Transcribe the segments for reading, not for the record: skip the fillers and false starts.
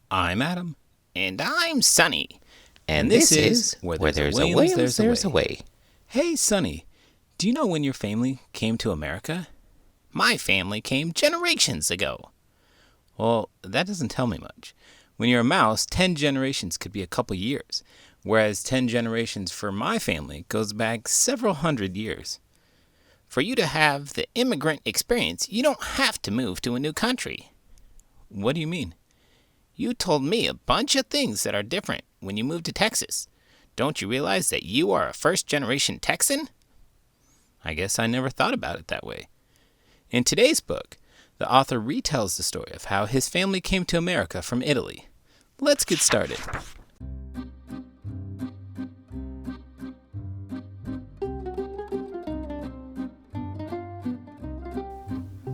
I'm Adam. And I'm Sunny. And this is Where There's a Williams, There's a Way. Hey, Sunny, do you know when your family came to America? My family came generations ago. Well, that doesn't tell me much. When you're a mouse, 10 generations could be a couple years, whereas 10 generations for my family goes back several hundred years. For you to have the immigrant experience, you don't have to move to a new country. What do you mean? You told me a bunch of things that are different when you moved to Texas. Don't you realize that you are a first-generation Texan? I guess I never thought about it that way. In today's book, the author retells the story of how his family came to America from Italy. Let's get started.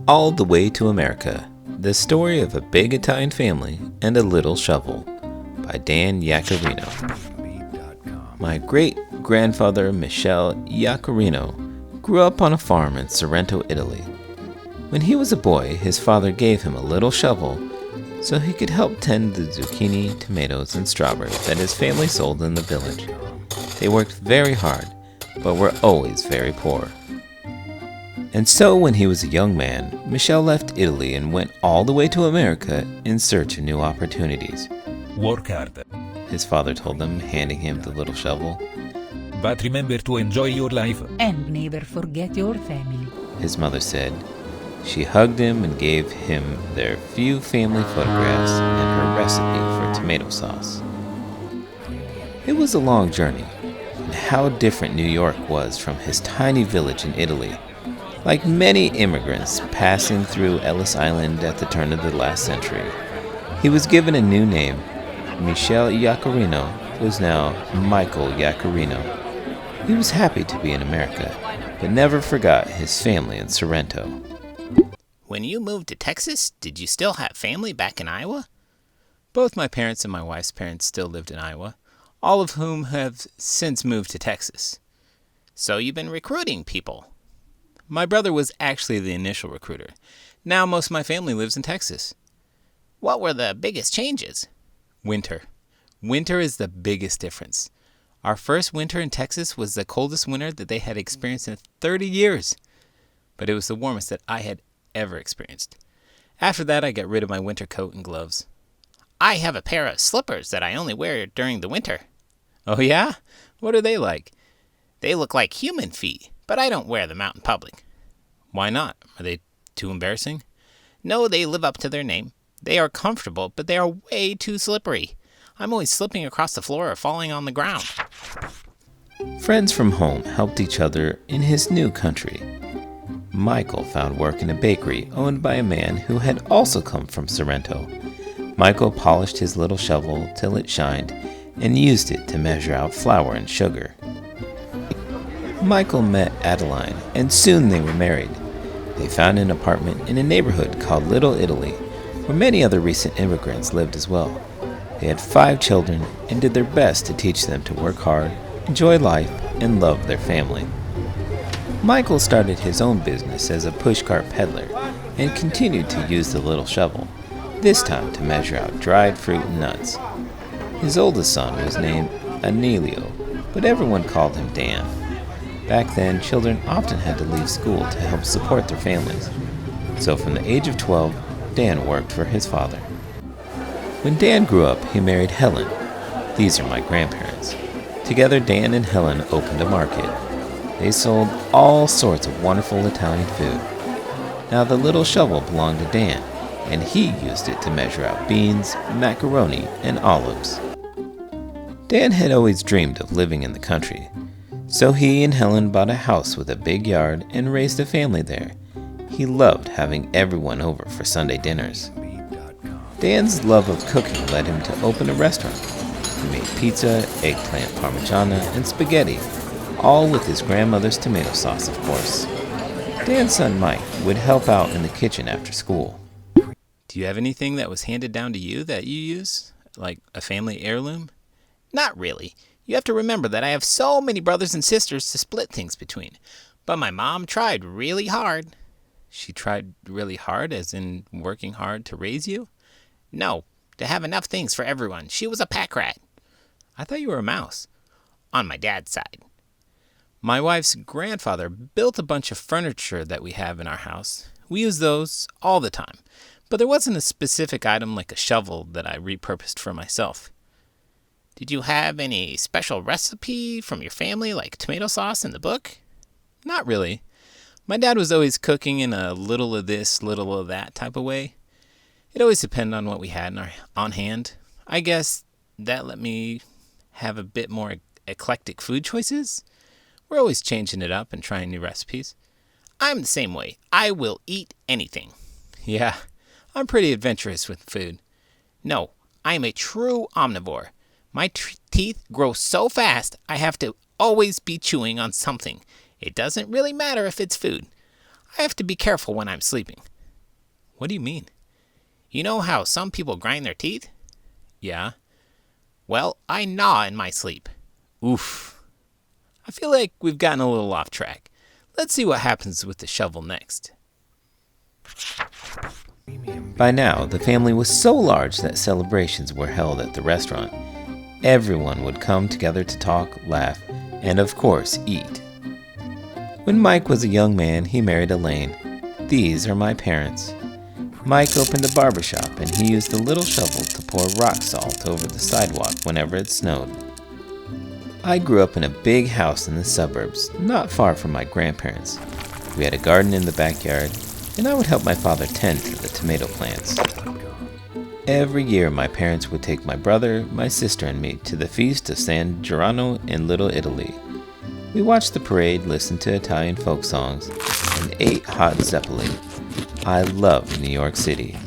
All the Way to America, the story of a big Italian family and a little shovel, by Dan Yaccarino. My great-grandfather Michele Yaccarino grew up on a farm in Sorrento, Italy. When he was a boy, his father gave him a little shovel so he could help tend the zucchini, tomatoes, and strawberries that his family sold in the village. They worked very hard, but were always very poor. And so when he was a young man, Michele left Italy and went all the way to America in search of new opportunities. Work hard. His father told him, handing him the little shovel. But remember to enjoy your life. And never forget your family. His mother said. She hugged him and gave him their few family photographs and her recipe for tomato sauce. It was a long journey, and how different New York was from his tiny village in Italy. Like many immigrants passing through Ellis Island at the turn of the last century, he was given a new name. Michele Yaccarino was now Michael Yaccarino. He was happy to be in America, but never forgot his family in Sorrento. When you moved to Texas, did you still have family back in Iowa? Both my parents and my wife's parents still lived in Iowa, all of whom have since moved to Texas. So you've been recruiting people. My brother was actually the initial recruiter. Now most of my family lives in Texas. What were the biggest changes? Winter. Winter is the biggest difference. Our first winter in Texas was the coldest winter that they had experienced in 30 years. But it was the warmest that I had ever experienced. After that, I got rid of my winter coat and gloves. I have a pair of slippers that I only wear during the winter. Oh yeah? What are they like? They look like human feet, but I don't wear them out in public. Why not? Are they too embarrassing? No, they live up to their name. They are comfortable, but they are way too slippery. I'm always slipping across the floor or falling on the ground. Friends from home helped each other in his new country. Michael found work in a bakery owned by a man who had also come from Sorrento. Michael polished his little shovel till it shined and used it to measure out flour and sugar. Michael met Adeline, and soon they were married. They found an apartment in a neighborhood called Little Italy, where many other recent immigrants lived as well. They had 5 children and did their best to teach them to work hard, enjoy life, and love their family. Michael started his own business as a pushcart peddler and continued to use the little shovel, this time to measure out dried fruit and nuts. His oldest son was named Anelio, but everyone called him Dan. Back then, children often had to leave school to help support their families. So from the age of 12, Dan worked for his father. When Dan grew up, he married Helen. These are my grandparents. Together, Dan and Helen opened a market. They sold all sorts of wonderful Italian food. Now the little shovel belonged to Dan, and he used it to measure out beans, macaroni, and olives. Dan had always dreamed of living in the country. So he and Helen bought a house with a big yard and raised a family there. He loved having everyone over for Sunday dinners. Dan's love of cooking led him to open a restaurant. He made pizza, eggplant parmigiana, and spaghetti, all with his grandmother's tomato sauce, of course. Dan's son Mike would help out in the kitchen after school. Do you have anything that was handed down to you that you use? Like a family heirloom? Not really. You have to remember that I have so many brothers and sisters to split things between. But my mom tried really hard. She tried really hard, as in working hard to raise you? No, to have enough things for everyone. She was a pack rat. I thought you were a mouse. On my dad's side. My wife's grandfather built a bunch of furniture that we have in our house. We use those all the time, but there wasn't a specific item like a shovel that I repurposed for myself. Did you have any special recipe from your family, like tomato sauce in the book? Not really. My dad was always cooking in a little of this, little of that type of way. It always depended on what we had on hand. I guess that let me have a bit more eclectic food choices. We're always changing it up and trying new recipes. I'm the same way. I will eat anything. Yeah, I'm pretty adventurous with food. No, I am a true omnivore. My teeth grow so fast, I have to always be chewing on something. It doesn't really matter if it's food. I have to be careful when I'm sleeping. What do you mean? You know how some people grind their teeth? Yeah. Well, I gnaw in my sleep. Oof. I feel like we've gotten a little off track. Let's see what happens with the shovel next. By now, the family was so large that celebrations were held at the restaurant. Everyone would come together to talk, laugh, and of course, eat. When Mike was a young man, he married Elaine. These are my parents. Mike opened a barbershop and he used a little shovel to pour rock salt over the sidewalk whenever it snowed. I grew up in a big house in the suburbs, not far from my grandparents. We had a garden in the backyard, and I would help my father tend to the tomato plants. Every year, my parents would take my brother, my sister, and me to the Feast of San Girano in Little Italy. We watched the parade, listened to Italian folk songs, and ate hot zeppelin. I loved New York City.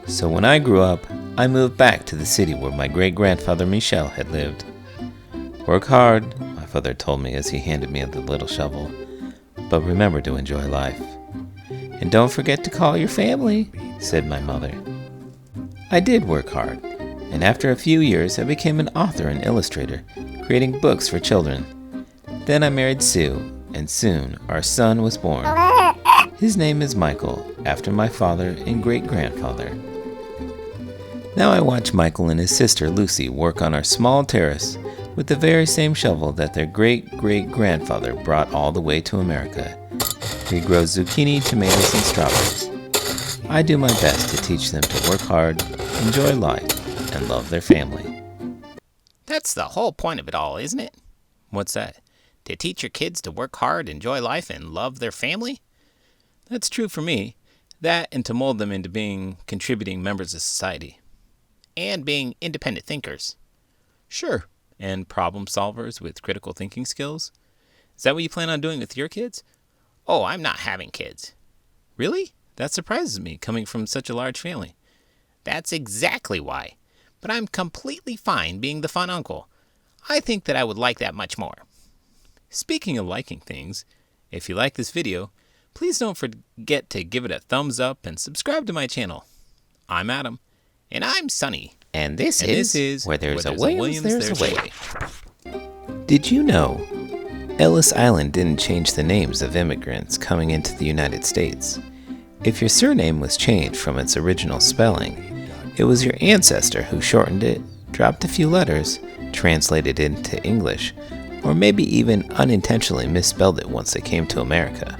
So when I grew up, I moved back to the city where my great-grandfather Michel had lived. Work hard, my father told me as he handed me the little shovel, but remember to enjoy life. And don't forget to call your family, said my mother. I did work hard, and after a few years I became an author and illustrator, creating books for children. Then I married Sue, and soon our son was born. His name is Michael, after my father and great-grandfather. Now I watch Michael and his sister Lucy work on our small terrace with the very same shovel that their great-great-grandfather brought all the way to America. We grow zucchini, tomatoes, and strawberries. I do my best to teach them to work hard, enjoy life, and love their family. That's the whole point of it all, isn't it? What's that? To teach your kids to work hard, enjoy life, and love their family? That's true for me. That and to mold them into being contributing members of society. And being independent thinkers. Sure. And problem solvers with critical thinking skills. Is that what you plan on doing with your kids? Oh, I'm not having kids. Really? That surprises me, coming from such a large family. That's exactly why. But I'm completely fine being the fun uncle. I think that I would like that much more. Speaking of liking things, if you like this video, please don't forget to give it a thumbs up and subscribe to my channel. I'm Adam. And I'm Sunny. And this is Where There's a Williams, There's a Way. Did you know Ellis Island didn't change the names of immigrants coming into the United States? If your surname was changed from its original spelling, it was your ancestor who shortened it, dropped a few letters, translated it into English, or maybe even unintentionally misspelled it once they came to America.